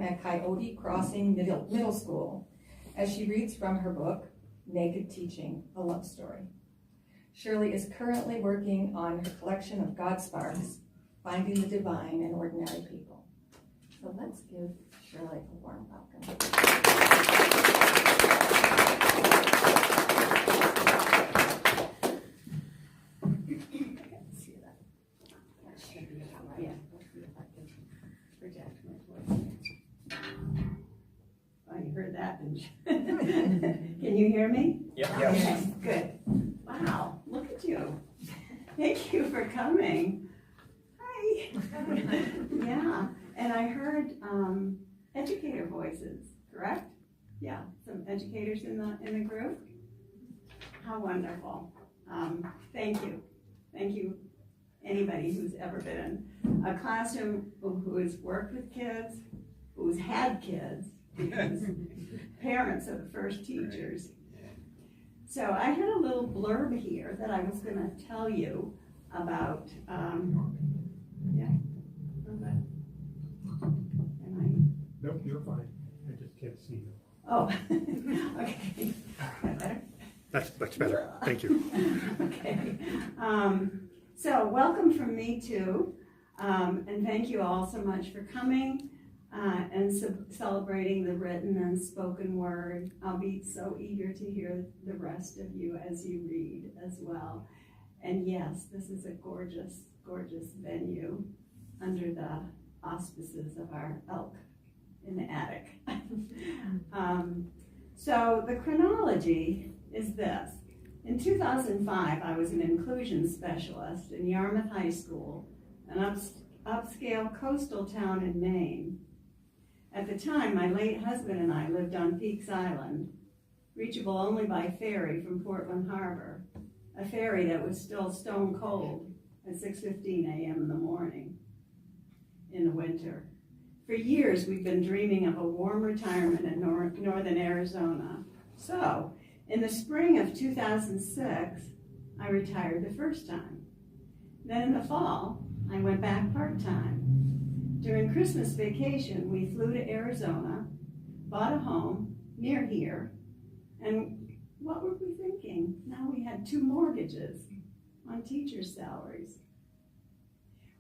at Coyote Crossing Middle School as she reads from her book, Naked Teaching, a Love Story. Shirley is currently working on her collection of Godsparks, Finding the Divine in Ordinary People. So let's give Shirley a warm welcome. Heard that, didn't you? Can you hear me? Yeah. Yes. Okay, good. Wow, look at you. Thank you for coming. Hi. Yeah, and I heard educator voices, correct? Yeah, some educators in the group. How wonderful. Thank you. Thank you, anybody who's ever been in a classroom who has worked with kids, who's had kids, because parents are the first teachers. So I had a little blurb here that I was going to tell you about. Yeah. Nope, you're fine. I just can't see you. Oh, okay. Better? That's much better. Thank you. Okay. So welcome from me too. And thank you all so much for coming. And celebrating the written and spoken word. I'll be so eager to hear the rest of you as you read as well. And yes, this is a gorgeous, gorgeous venue under the auspices of our elk in the attic. So the chronology is this. In 2005, I was an inclusion specialist in Yarmouth High School, an upscale coastal town in Maine. At the time, my late husband and I lived on Peaks Island, reachable only by ferry from Portland Harbor, a ferry that was still stone cold at 6:15 a.m. in the morning in the winter. For years, we've been dreaming of a warm retirement in northern Arizona. So, in the spring of 2006, I retired the first time. Then in the fall, I went back part-time. During Christmas vacation, we flew to Arizona, bought a home near here, and what were we thinking? Now we had 2 mortgages on teachers' salaries.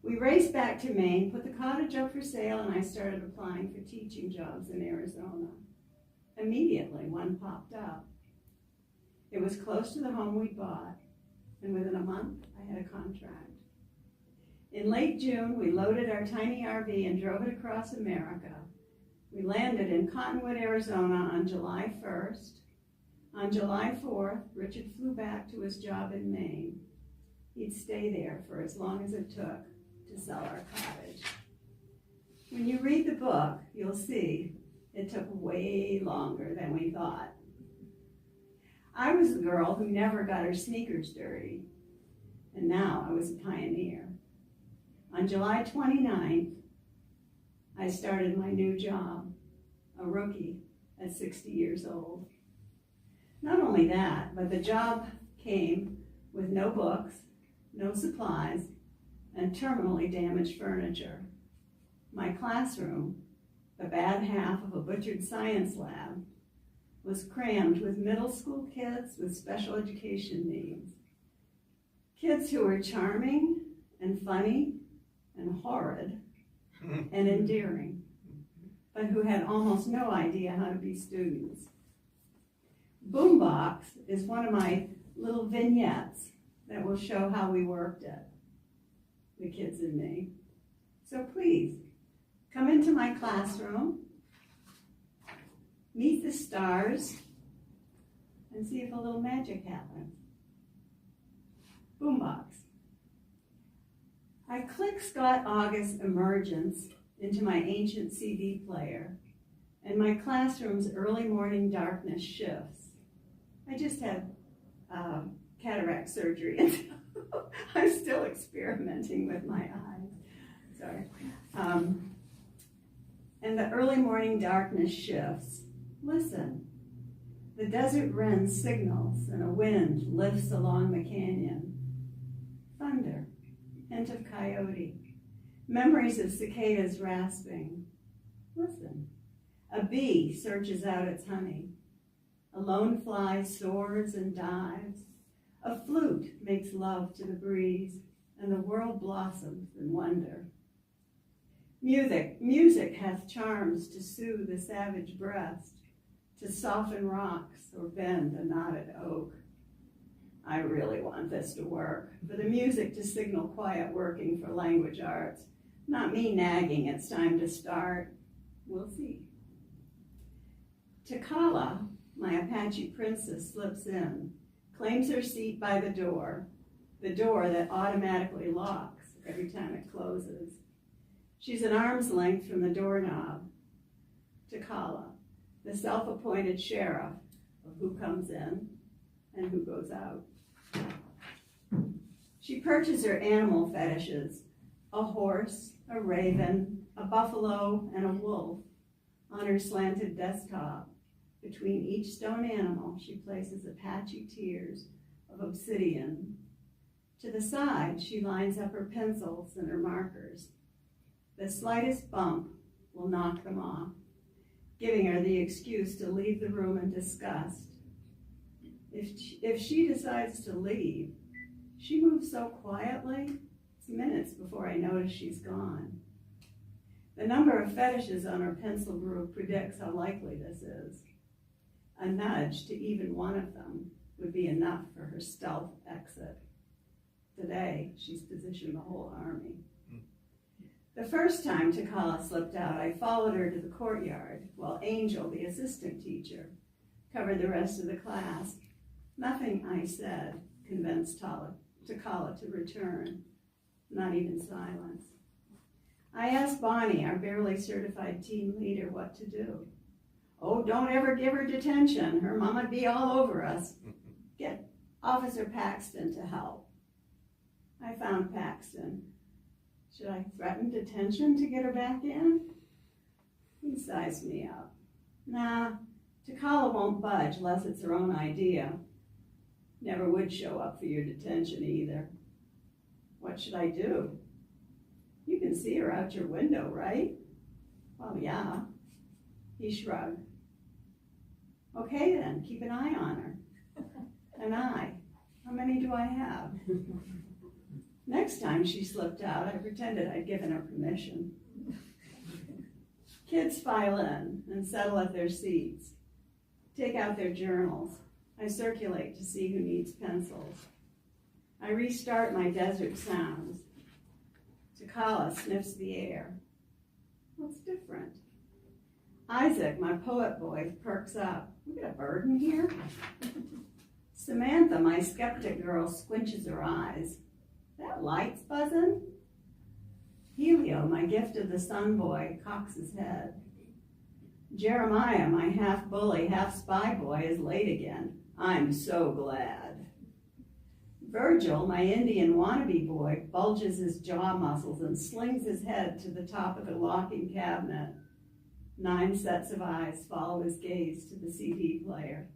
We raced back to Maine, put the cottage up for sale, and I started applying for teaching jobs in Arizona. Immediately, one popped up. It was close to the home we bought, and within a month, I had a contract. In late June, we loaded our tiny RV and drove it across America. We landed in Cottonwood, Arizona on July 1st. On July 4th, Richard flew back to his job in Maine. He'd stay there for as long as it took to sell our cottage. When you read the book, you'll see it took way longer than we thought. I was the girl who never got her sneakers dirty, and now I was a pioneer. On July 29th, I started my new job, a rookie at 60 years old. Not only that, but the job came with no books, no supplies, and terminally damaged furniture. My classroom, the bad half of a butchered science lab, was crammed with middle school kids with special education needs. Kids who were charming and funny and horrid and endearing, but who had almost no idea how to be students. Boombox is one of my little vignettes that will show how we worked it, the kids and me. So please, come into my classroom, meet the stars, and see if a little magic happens. Boombox. I click Scott August's Emergence into my ancient CD player, and my classroom's early morning darkness shifts. I just had cataract surgery, and I'm still experimenting with my eyes. Sorry. And the early morning darkness shifts. Listen. The desert wren signals, and a wind lifts along the canyon. Thunder. Hint of coyote, memories of cicadas rasping, Listen. A bee searches out its honey. A lone fly soars and dives. A flute makes love to the breeze, and the world blossoms in wonder. Music hath charms to soothe the savage breast, to soften rocks or bend a knotted oak. I really want this to work, for the music to signal quiet working for language arts, not me nagging it's time to start. We'll see. Takala, my Apache princess, slips in, claims her seat by the door that automatically locks every time it closes. She's an arm's length from the doorknob. Takala, the self-appointed sheriff of who comes in and who goes out. She purges her animal fetishes, a horse, a raven, a buffalo, and a wolf, on her slanted desktop. Between each stone animal, she places Apache tiers of obsidian. To the side, she lines up her pencils and her markers. The slightest bump will knock them off, giving her the excuse to leave the room in disgust. If she decides to leave, she moves so quietly, it's minutes before I notice she's gone. The number of fetishes on her pencil groove predicts how likely this is. A nudge to even one of them would be enough for her stealth exit. Today, she's positioned the whole army. The first time Takala slipped out, I followed her to the courtyard, while Angel, the assistant teacher, covered the rest of the class. Nothing I said convinced Takala to return, not even silence. I asked Bonnie, our barely certified team leader, what to do. Oh, don't ever give her detention. Her mama'd be all over us. Get Officer Paxton to help. I found Paxton. Should I threaten detention to get her back in? He sized me up. Nah, Takala won't budge unless it's her own idea. Never would show up for your detention either. What should I do? You can see her out your window, right? Well, yeah. He shrugged. Okay then, keep an eye on her. An eye. How many do I have? Next time she slipped out, I pretended I'd given her permission. Kids file in and settle at their seats. Take out their journals. I circulate to see who needs pencils. I restart my desert sounds. Takala sniffs the air. What's different? Isaac, my poet boy, perks up. We got a bird in here? Samantha, my skeptic girl, squinches her eyes. That light's buzzing? Helio, my gift of the sun boy, cocks his head. Jeremiah, my half bully, half spy boy, is late again. I'm so glad. Virgil, my Indian wannabe boy, bulges his jaw muscles and slings his head to the top of the locking cabinet. 9 sets of eyes follow his gaze to the CD player.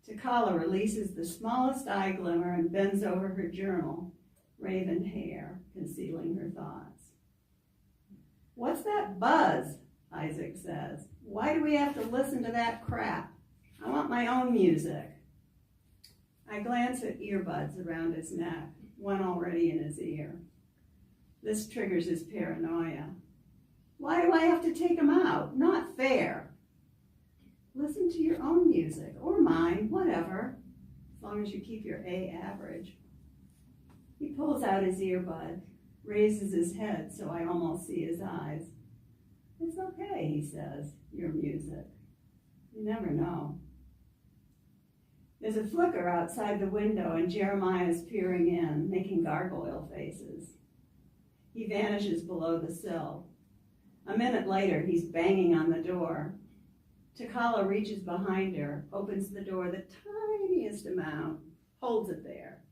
Takala releases the smallest eye glimmer and bends over her journal, raven hair concealing her thoughts. What's that buzz? Isaac says. Why do we have to listen to that crap? I want my own music. I glance at earbuds around his neck, one already in his ear. This triggers his paranoia. Why do I have to take him out? Not fair. Listen to your own music, or mine, whatever, as long as you keep your A average. He pulls out his earbud, raises his head so I almost see his eyes. It's okay, he says, your music. You never know. There's a flicker outside the window and Jeremiah's peering in, making gargoyle faces. He vanishes below the sill. A minute later, he's banging on the door. Takala reaches behind her, opens the door the tiniest amount, holds it there.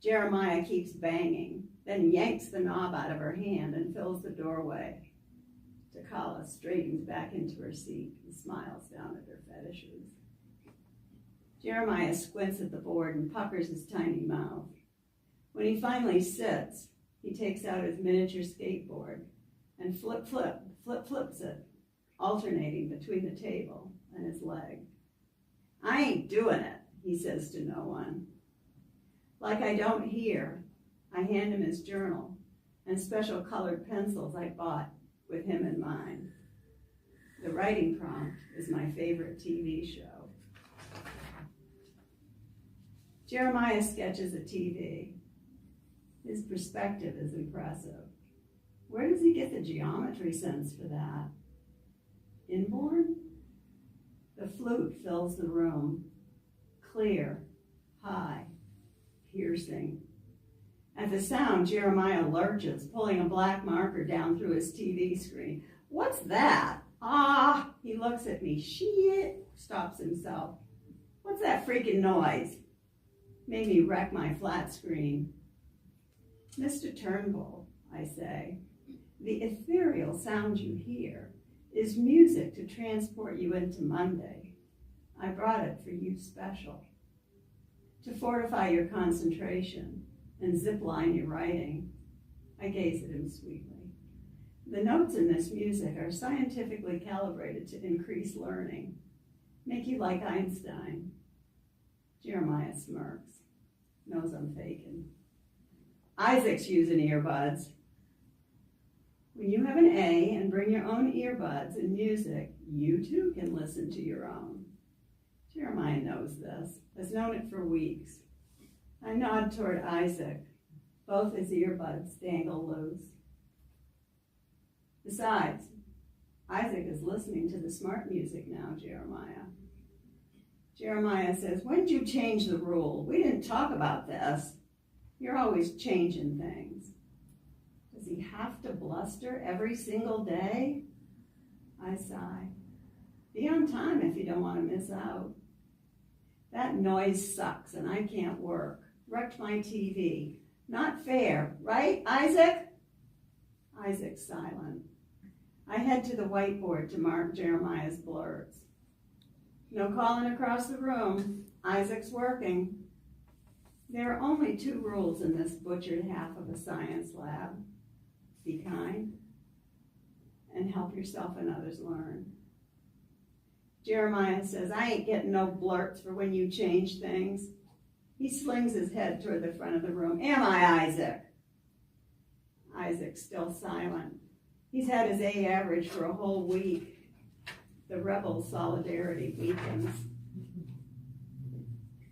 Jeremiah keeps banging, then yanks the knob out of her hand and fills the doorway. Takala straightens back into her seat and smiles down at her fetishes. Jeremiah squints at the board and puckers his tiny mouth. When he finally sits, he takes out his miniature skateboard and flip flips it, alternating between the table and his leg. I ain't doing it, he says to no one. Like I don't hear, I hand him his journal and special colored pencils I bought with him in mind. The writing prompt is my favorite TV show. Jeremiah sketches a TV. His perspective is impressive. Where does he get the geometry sense for that? Inborn? The flute fills the room, clear, high, piercing. At the sound, Jeremiah lurches, pulling a black marker down through his TV screen. What's that? Ah, he looks at me. Shit, stops himself. What's that freaking noise? Made me wreck my flat screen. Mr. Turnbull, I say, the ethereal sound you hear is music to transport you into Monday. I brought it for you special. To fortify your concentration and zipline your writing. I gaze at him sweetly. The notes in this music are scientifically calibrated to increase learning, make you like Einstein. Jeremiah smirks, knows I'm faking. Isaac's using earbuds. When you have an A and bring your own earbuds and music, you too can listen to your own. Jeremiah knows this, has known it for weeks. I nod toward Isaac. Both his earbuds dangle loose. Besides, Isaac is listening to the smart music now, Jeremiah. Jeremiah says, when did you change the rule? We didn't talk about this. You're always changing things. Does he have to bluster every single day? I sigh. Be on time if you don't want to miss out. That noise sucks and I can't work. Wrecked my TV. Not fair, right, Isaac? Isaac's silent. I head to the whiteboard to mark Jeremiah's blurs. No calling across the room. Isaac's working. There are only 2 rules in this butchered half of a science lab. Be kind and help yourself and others learn. Jeremiah says, I ain't getting no blurts for when you change things. He slings his head toward the front of the room. Am I, Isaac? Isaac's still silent. He's had his A average for a whole week. The rebel solidarity weakens.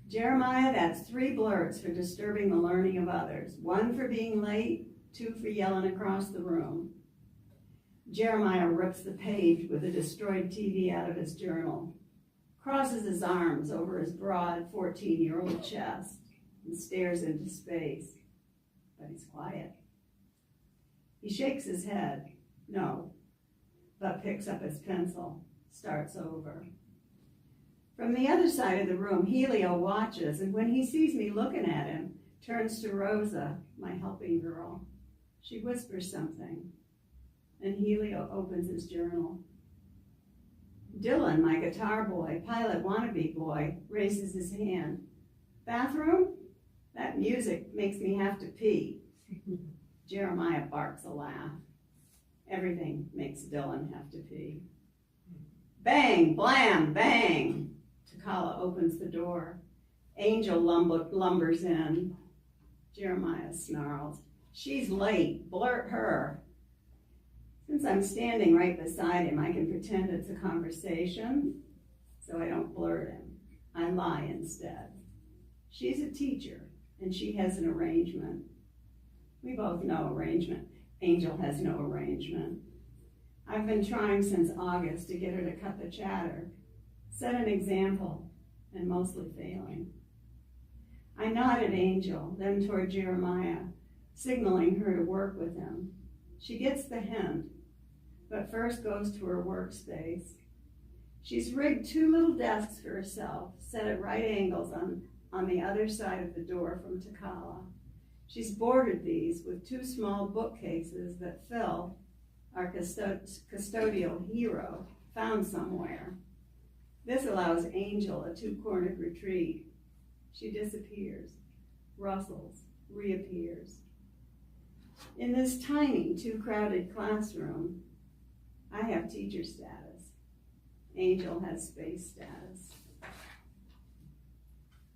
Jeremiah, that's 3 blurts for disturbing the learning of others. 1 for being late, 2 for yelling across the room. Jeremiah rips the page with a destroyed TV out of his journal, crosses his arms over his broad 14-year-old chest, and stares into space. But he's quiet. He shakes his head. No, but picks up his pencil, starts over. From the other side of the room, Helio watches, and when he sees me looking at him, turns to Rosa, my helping girl. She whispers something, and Helio opens his journal. Dylan, my guitar boy, pilot wannabe boy, raises his hand. Bathroom? That music makes me have to pee. Jeremiah barks a laugh. Everything makes Dylan have to pee. Bang, blam, bang. Takala opens the door. Angel lumbers in. Jeremiah snarls. She's late. Blurt her. Since I'm standing right beside him, I can pretend it's a conversation, so I don't blurt him. I lie instead. She's a teacher, and she has an arrangement. We both know arrangement. Angel has no arrangement. I've been trying since August to get her to cut the chatter, set an example, and mostly failing. I nod at Angel, then toward Jeremiah, signaling her to work with him. She gets the hint, but first goes to her workspace. She's rigged 2 little desks for herself, set at right angles on the other side of the door from Takala. She's bordered these with 2 small bookcases that Phil, our custodial hero, found somewhere. This allows Angel a 2-cornered retreat. She disappears, rustles, reappears. In this tiny, too crowded classroom, I have teacher status. Angel has space status.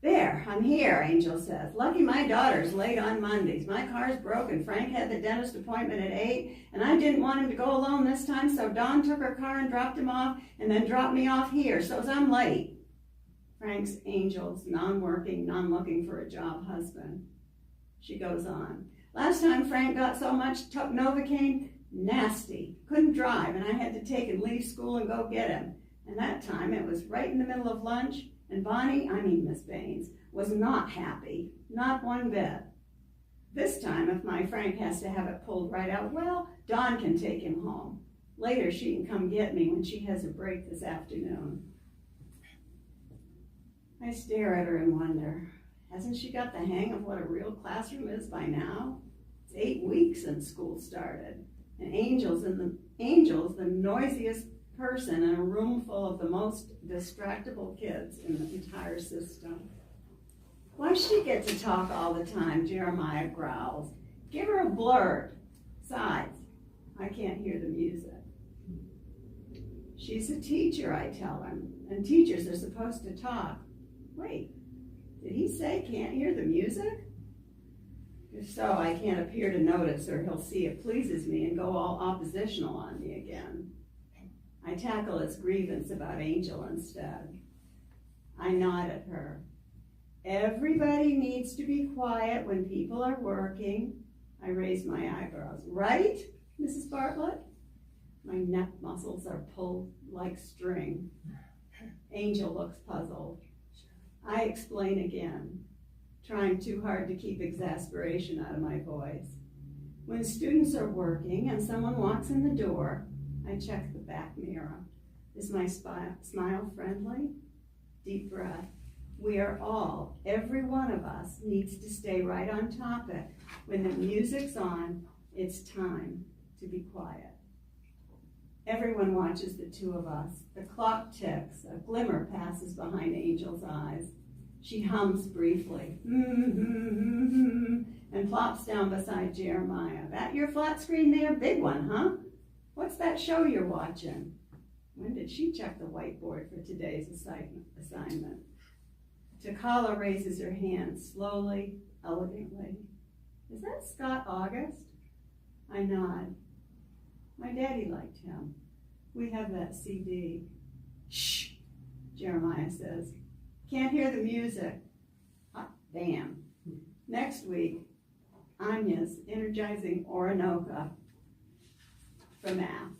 There, I'm here, Angel says. Lucky my daughter's late on Mondays. My car's broken. Frank had the dentist appointment at 8, and I didn't want him to go alone this time, so Dawn took her car and dropped him off, and then dropped me off here, so's I'm late. Frank's Angel's non-working, non-looking for a job husband. She goes on. Last time Frank got so much Novocaine, nasty. Couldn't drive, and I had to take and leave school and go get him. And that time it was right in the middle of lunch, and Bonnie, Miss Baines, was not happy, not one bit. This time, if my Frank has to have it pulled right out, well, Dawn can take him home. Later, she can come get me when she has a break this afternoon. I stare at her and wonder, hasn't she got the hang of what a real classroom is by now? It's 8 weeks since school started, and Angel's the noisiest person in a room full of the most distractible kids in the entire system. Why she get to talk all the time, Jeremiah growls. Give her a blurt. Besides, I can't hear the music. She's a teacher, I tell him, and teachers are supposed to talk. Wait, did he say can't hear the music? If so, I can't appear to notice, or he'll see it pleases me and go all oppositional on me again. I tackle his grievance about Angel instead. I nod at her. Everybody needs to be quiet when people are working. I raise my eyebrows. Right, Mrs. Bartlett? My neck muscles are pulled like string. Angel looks puzzled. I explain again, trying too hard to keep exasperation out of my voice. When students are working and someone walks in the door, I check the back mirror. Is my smile friendly? Deep breath. We are all, every one of us, needs to stay right on topic. When the music's on, it's time to be quiet. Everyone watches the two of us. The clock ticks. A glimmer passes behind Angel's eyes. She hums briefly, and plops down beside Jeremiah. That your flat screen there? Big one, huh? What's that show you're watching? When did she check the whiteboard for today's assignment? Takala raises her hand slowly, elegantly. Is that Scott August? I nod. My daddy liked him. We have that CD. Shh, Jeremiah says. Can't hear the music. Hot damn. Next week, Anya's energizing Orinoco for math.